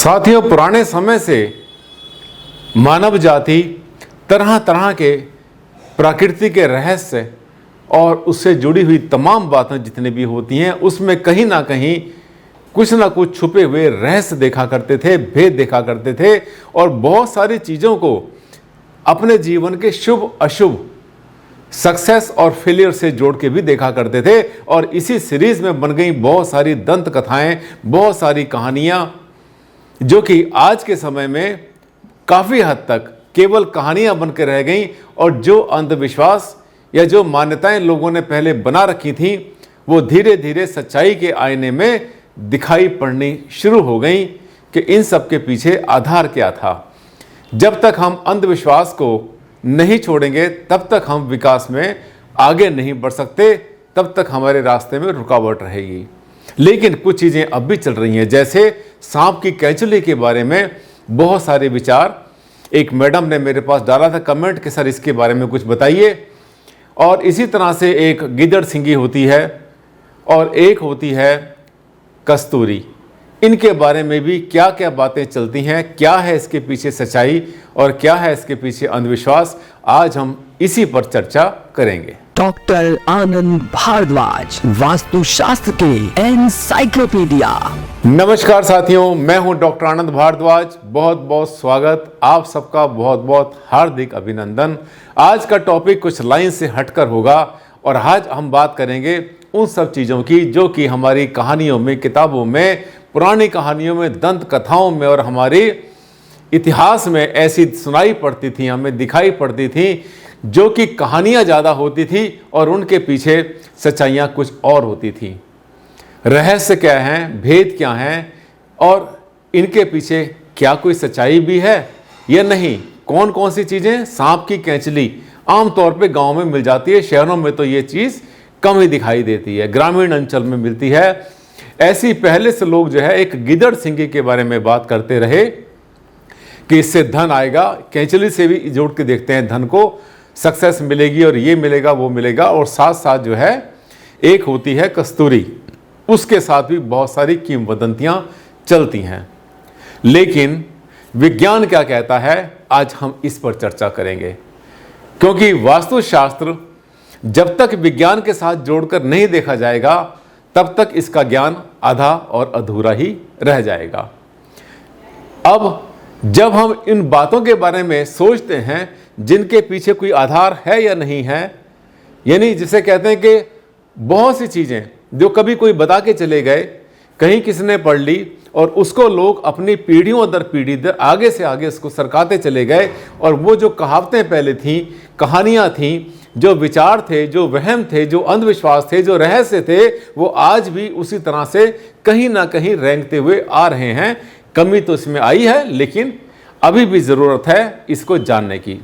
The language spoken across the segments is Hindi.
साथियों, पुराने समय से मानव जाति तरह तरह के प्रकृति के रहस्य और उससे जुड़ी हुई तमाम बातें जितनी भी होती हैं उसमें कहीं ना कहीं कुछ ना कुछ छुपे हुए रहस्य देखा करते थे, भेद देखा करते थे और बहुत सारी चीज़ों को अपने जीवन के शुभ अशुभ, सक्सेस और फेलियर से जोड़ के भी देखा करते थे। और इसी सीरीज में बन गई बहुत सारी दंत कथाएं, बहुत सारी कहानियां जो कि आज के समय में काफ़ी हद तक केवल कहानियां बन के रह गईं और जो अंधविश्वास या जो मान्यताएं लोगों ने पहले बना रखी थीं वो धीरे धीरे सच्चाई के आईने में दिखाई पड़नी शुरू हो गई कि इन सब के पीछे आधार क्या था। जब तक हम अंधविश्वास को नहीं छोड़ेंगे तब तक हम विकास में आगे नहीं बढ़ सकते, तब तक हमारे रास्ते में रुकावट रहेगी। लेकिन कुछ चीज़ें अब भी चल रही हैं, जैसे सांप की कैंचुली के बारे में बहुत सारे विचार एक मैडम ने मेरे पास डाला था कमेंट कि सर इसके बारे में कुछ बताइए। और इसी तरह से एक गिदड़ सिंगी होती है और एक होती है कस्तूरी। इनके बारे में भी क्या क्या बातें चलती हैं, क्या है इसके पीछे सच्चाई और क्या है इसके पीछे अंधविश्वास, आज हम इसी पर चर्चा करेंगे। डॉक्टर आनंद भारद्वाज, वास्तुशास्त्र के एनसाइक्लोपीडिया। नमस्कार साथियों, मैं हूं डॉक्टर आनंद भारद्वाज। बहुत बहुत स्वागत, आप सबका बहुत बहुत हार्दिक अभिनंदन। आज का टॉपिक कुछ लाइन से हटकर होगा और आज हम बात करेंगे उन सब चीज़ों की जो कि हमारी कहानियों में, किताबों में, पुरानी कहानियों में, दंत कथाओं में और हमारे इतिहास में ऐसी सुनाई पड़ती थी, हमें दिखाई पड़ती थी, जो कि कहानियाँ ज़्यादा होती थी और उनके पीछे सच्चाइयाँ कुछ और होती थी। रहस्य क्या हैं, भेद क्या हैं और इनके पीछे क्या कोई सच्चाई भी है या नहीं। कौन कौन सी चीज़ें, सांप की कैंचली आमतौर पे गांव में मिल जाती है, शहरों में तो ये चीज़ कम ही दिखाई देती है, ग्रामीण अंचल में मिलती है। ऐसी पहले से लोग जो है एक गिदड़ सिंगी के बारे में बात करते रहे कि इससे धन आएगा, कैंचली से भी जोड़ के देखते हैं धन को, सक्सेस मिलेगी और ये मिलेगा वो मिलेगा। और साथ साथ जो है एक होती है कस्तूरी, उसके साथ भी बहुत सारी किंवदंतियां चलती हैं। लेकिन विज्ञान क्या कहता है, आज हम इस पर चर्चा करेंगे, क्योंकि वास्तुशास्त्र जब तक विज्ञान के साथ जोड़कर नहीं देखा जाएगा तब तक इसका ज्ञान आधा और अधूरा ही रह जाएगा। अब जब हम इन बातों के बारे में सोचते हैं जिनके पीछे कोई आधार है या नहीं है, यानी जिसे कहते हैं कि बहुत सी चीज़ें जो कभी कोई बता के चले गए, कहीं किसी ने पढ़ ली और उसको लोग अपनी पीढ़ियों दर पीढ़ी दर आगे से आगे उसको सरकाते चले गए और वो जो कहावतें पहले थीं, कहानियाँ थीं, जो विचार थे, जो वहम थे, जो अंधविश्वास थे, जो रहस्य थे, वो आज भी उसी तरह से कहीं ना कहीं रेंगते हुए आ रहे हैं। कमी तो इसमें आई है लेकिन अभी भी ज़रूरत है इसको जानने की।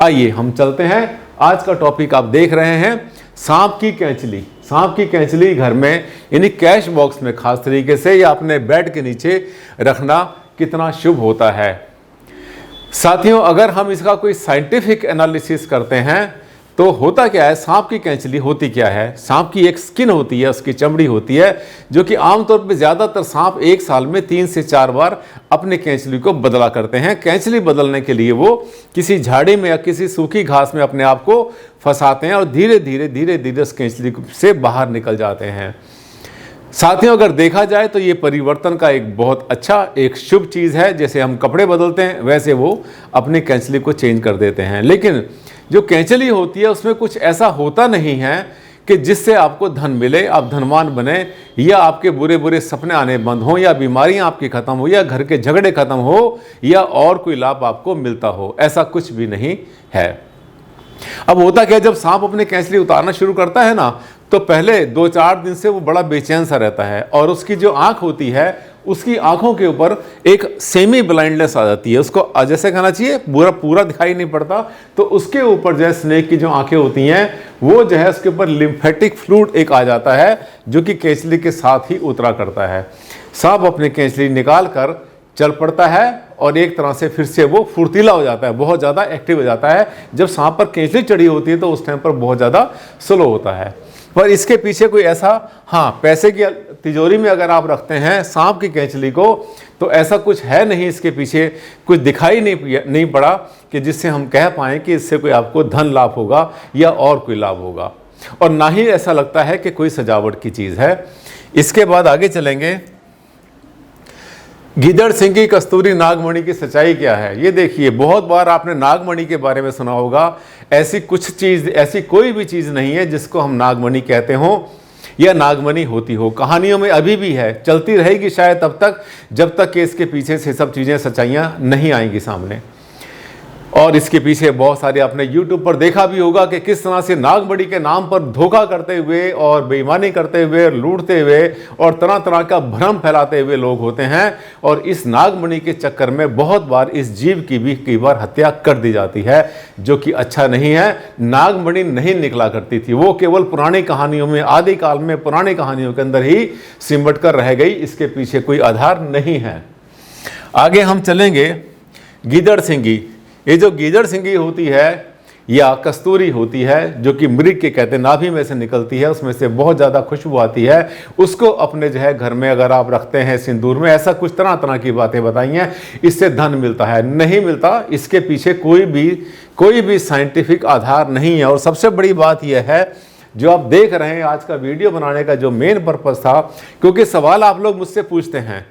आइए हम चलते हैं। आज का टॉपिक आप देख रहे हैं सांप की कैंचली। सांप की कैंचली घर में यानी कैश बॉक्स में खास तरीके से या अपने बेड के नीचे रखना कितना शुभ होता है। साथियों, अगर हम इसका कोई साइंटिफिक एनालिसिस करते हैं तो होता क्या है, सांप की कैंचली होती क्या है। सांप की एक स्किन होती है, उसकी चमड़ी होती है, जो कि आमतौर पर ज़्यादातर सांप एक साल में 3 से 4 बार अपने कैंचली को बदला करते हैं। कैंचली बदलने के लिए वो किसी झाड़ी में या किसी सूखी घास में अपने आप को फंसाते हैं और धीरे धीरे उस कैंचली से बाहर निकल जाते हैं। साथियों, अगर देखा जाए तो ये परिवर्तन का एक बहुत अच्छा, एक शुभ चीज़ है। जैसे हम कपड़े बदलते हैं वैसे वो अपनी कैंचली को चेंज कर देते हैं। लेकिन जो कैंचली होती है उसमें कुछ ऐसा होता नहीं है कि जिससे आपको धन मिले, आप धनवान बने, या आपके बुरे बुरे सपने आने बंद हों, या बीमारियां आपकी खत्म हो, या घर के झगड़े खत्म हो, या और कोई लाभ आपको मिलता हो। ऐसा कुछ भी नहीं है। अब होता क्या, जब सांप अपनी कैंचली उतारना शुरू करता है ना, तो पहले 2-4 दिन से वो बड़ा बेचैन सा रहता है और उसकी जो आंख होती है उसकी आंखों के ऊपर एक सेमी ब्लाइंडनेस आ जाती है। उसको जैसे कहना चाहिए पूरा दिखाई नहीं पड़ता, तो उसके ऊपर जो है स्नेक की जो आंखें होती हैं वो जो है उसके ऊपर लिम्फेटिक फ्लूइड एक आ जाता है जो कि कैंचली के साथ ही उतरा करता है। सांप अपनी कैंचली निकाल कर चल पड़ता है और एक तरह से फिर से वो फुर्तीला हो जाता है, बहुत ज़्यादा एक्टिव हो जाता है। जब सांप पर कैंचली चढ़ी होती है तो उस टाइम पर बहुत ज़्यादा स्लो होता है। पर इसके पीछे कोई ऐसा, हाँ, पैसे की तिजोरी में अगर आप रखते हैं सांप की कैंचली को, तो ऐसा कुछ है नहीं, इसके पीछे कुछ दिखाई नहीं पड़ा कि जिससे हम कह पाएँ कि इससे कोई आपको धन लाभ होगा या और कोई लाभ होगा, और ना ही ऐसा लगता है कि कोई सजावट की चीज़ है। इसके बाद आगे चलेंगे, गीदड़ सिंगी कस्तूरी नागमणि की सच्चाई क्या है। ये देखिए, बहुत बार आपने नागमणि के बारे में सुना होगा। ऐसी कुछ चीज़, ऐसी कोई भी चीज़ नहीं है जिसको हम नागमणि कहते हों या नागमणि होती हो। कहानियों में अभी भी है, चलती रहेगी शायद तब तक जब तक कि इसके पीछे से सब चीज़ें, सच्चाइयाँ नहीं आएंगी सामने। और इसके पीछे बहुत सारे आपने YouTube पर देखा भी होगा कि किस तरह से नागमणि के नाम पर धोखा करते हुए और बेईमानी करते हुए, लूटते हुए और तरह तरह का भ्रम फैलाते हुए लोग होते हैं। और इस नागमणि के चक्कर में बहुत बार इस जीव की भी कई बार हत्या कर दी जाती है, जो कि अच्छा नहीं है। नागमणि नहीं निकला करती थी, वो केवल पुरानी कहानियों में, आदिकाल में पुरानी कहानियों के अंदर ही सिमट कर रह गई। इसके पीछे कोई आधार नहीं है। आगे हम चलेंगे, गीदड़ सिंगी। ये जो गीदड़ सिंगी होती है या कस्तूरी होती है, जो कि मृग के कहते हैं, नाभि में से निकलती है, उसमें से बहुत ज़्यादा खुशबू आती है। उसको अपने जो है घर में अगर आप रखते हैं सिंदूर में, ऐसा कुछ तरह तरह की बातें बताई हैं, इससे धन मिलता है। नहीं मिलता, इसके पीछे कोई भी साइंटिफिक आधार नहीं है। और सबसे बड़ी बात यह है, जो आप देख रहे हैं, आज का वीडियो बनाने का जो मेन पर्पज़ था, क्योंकि सवाल आप लोग मुझसे पूछते हैं,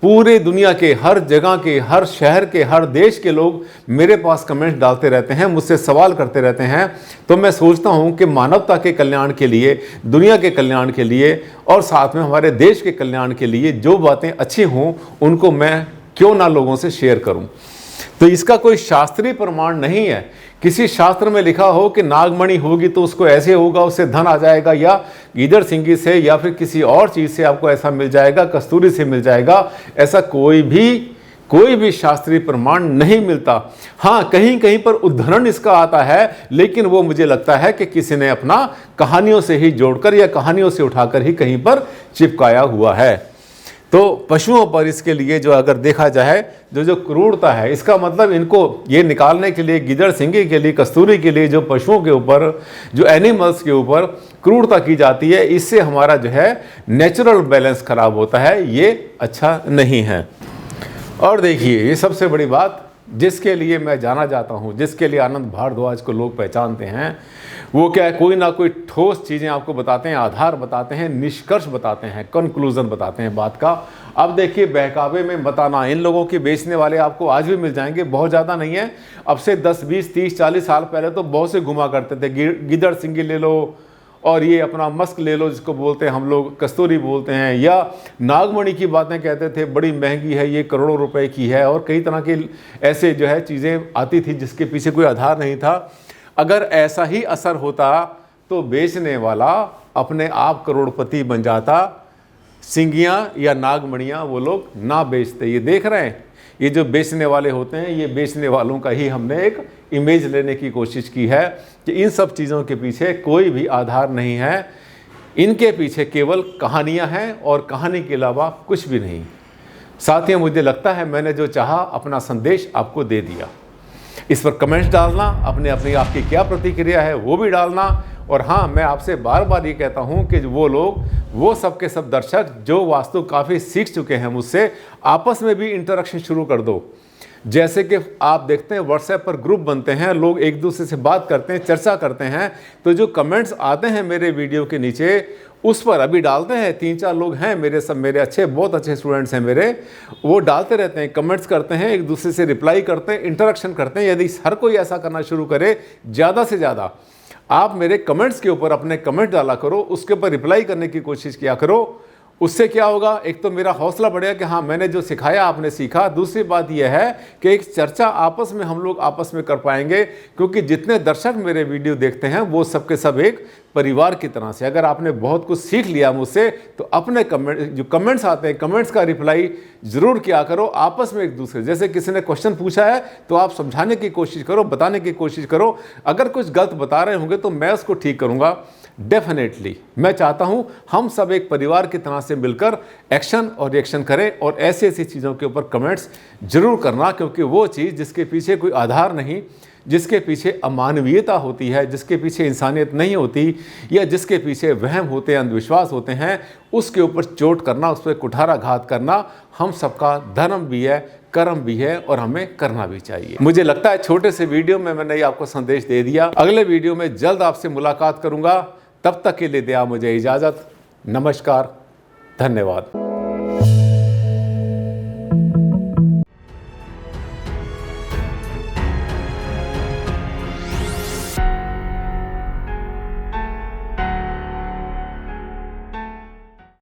पूरे दुनिया के हर जगह के, हर शहर के, हर देश के लोग मेरे पास कमेंट्स डालते रहते हैं, मुझसे सवाल करते रहते हैं। तो मैं सोचता हूं कि मानवता के कल्याण के लिए, दुनिया के कल्याण के लिए और साथ में हमारे देश के कल्याण के लिए जो बातें अच्छी हों, उनको मैं क्यों ना लोगों से शेयर करूं। तो इसका कोई शास्त्रीय प्रमाण नहीं है। किसी शास्त्र में लिखा हो कि नागमणि होगी तो उसको ऐसे होगा, उससे धन आ जाएगा, या गीदड़ सिंगी से या फिर किसी और चीज़ से आपको ऐसा मिल जाएगा, कस्तूरी से मिल जाएगा, ऐसा कोई भी शास्त्रीय प्रमाण नहीं मिलता। हाँ, कहीं कहीं पर उदाहरण इसका आता है, लेकिन वो मुझे लगता है कि किसी ने अपना कहानियों से ही जोड़कर या कहानियों से उठाकर ही कहीं पर चिपकाया हुआ है। तो पशुओं पर इसके लिए जो अगर देखा जाए, जो क्रूरता है, इसका मतलब इनको ये निकालने के लिए, गीदड़ सिंगी के लिए, कस्तूरी के लिए जो पशुओं के ऊपर, जो एनिमल्स के ऊपर क्रूरता की जाती है, इससे हमारा जो है नेचुरल बैलेंस खराब होता है। ये अच्छा नहीं है। और देखिए, ये सबसे बड़ी बात जिसके लिए मैं जाना जाता हूँ, जिसके लिए आनंद भारद्वाज को लोग पहचानते हैं, वो क्या है, कोई ना कोई ठोस चीज़ें आपको बताते हैं, आधार बताते हैं, निष्कर्ष बताते हैं, कंक्लूजन बताते हैं बात का। अब देखिए, बहकावे में बताना, इन लोगों के बेचने वाले आपको आज भी मिल जाएंगे, बहुत ज़्यादा नहीं है। अब से 10, 20, 30, 40 साल पहले तो बहुत से घुमा करते थे, गीदड़ सिंगी ले लो और ये अपना मस्क ले लो, जिसको बोलते हैं हम लोग, कस्तूरी बोलते हैं, या नागमणि की बातें कहते थे, बड़ी महंगी है, ये करोड़ों रुपए की है, और कई तरह की ऐसे जो है चीज़ें आती थी जिसके पीछे कोई आधार नहीं था। अगर ऐसा ही असर होता तो बेचने वाला अपने आप करोड़पति बन जाता। सिंगियां या नागमणियां वो लोग ना बेचते। ये देख रहे हैं, ये जो बेचने वाले होते हैं, ये बेचने वालों का ही हमने एक इमेज लेने की कोशिश की है कि इन सब चीज़ों के पीछे कोई भी आधार नहीं है। इनके पीछे केवल कहानियां हैं और कहानी के अलावा कुछ भी नहीं। साथियों, मुझे लगता है मैंने जो चाहा अपना संदेश आपको दे दिया। इस पर कमेंट्स डालना, अपने आपकी क्या प्रतिक्रिया है वो भी डालना। और हाँ, मैं आपसे बार बार ये कहता हूँ कि वो लोग, वो सब के सब दर्शक जो वास्तु काफ़ी सीख चुके हैं मुझसे, आपस में भी इंटरेक्शन शुरू कर दो। जैसे कि आप देखते हैं व्हाट्सएप पर ग्रुप बनते हैं, लोग एक दूसरे से बात करते हैं, चर्चा करते हैं, तो जो कमेंट्स आते हैं मेरे वीडियो के नीचे, उस पर अभी डालते हैं 3-4 लोग हैं मेरे अच्छे, बहुत अच्छे स्टूडेंट्स हैं मेरे, वो डालते रहते हैं, कमेंट्स करते हैं, एक दूसरे से रिप्लाई करते हैं, इंटरेक्शन करते हैं। यदि हर कोई ऐसा करना शुरू करे, ज़्यादा से ज़्यादा आप मेरे कमेंट्स के ऊपर अपने कमेंट डाला करो, उसके ऊपर रिप्लाई करने की कोशिश किया करो। उससे क्या होगा, एक तो मेरा हौसला बढ़ेगा कि हाँ, मैंने जो सिखाया आपने सीखा। दूसरी बात यह है कि एक चर्चा आपस में हम लोग आपस में कर पाएंगे, क्योंकि जितने दर्शक मेरे वीडियो देखते हैं वो सब के सब एक परिवार की तरह से। अगर आपने बहुत कुछ सीख लिया मुझसे, तो अपने जो कमेंट्स आते हैं, कमेंट्स का रिप्लाई ज़रूर किया करो आपस में एक दूसरे। जैसे किसी ने क्वेश्चन पूछा है तो आप समझाने की कोशिश करो, बताने की कोशिश करो। अगर कुछ गलत बता रहे होंगे तो मैं उसको ठीक करूँगा डेफिनेटली। मैं चाहता हूं हम सब एक परिवार की तरह से मिलकर एक्शन और रिएक्शन करें, और ऐसी ऐसी चीज़ों के ऊपर कमेंट्स जरूर करना, क्योंकि वो चीज़ जिसके पीछे कोई आधार नहीं, जिसके पीछे अमानवीयता होती है, जिसके पीछे इंसानियत नहीं होती, या जिसके पीछे वहम होते हैं, अंधविश्वास होते हैं, उसके ऊपर चोट करना, उस पर कुठाराघात करना हम सबका धर्म भी है, कर्म भी है और हमें करना भी चाहिए। मुझे लगता है छोटे से वीडियो में मैंने आपको संदेश दे दिया। अगले वीडियो में जल्द आपसे मुलाकात करूंगा। तब तक के लिए दिया मुझे इजाजत। नमस्कार, धन्यवाद।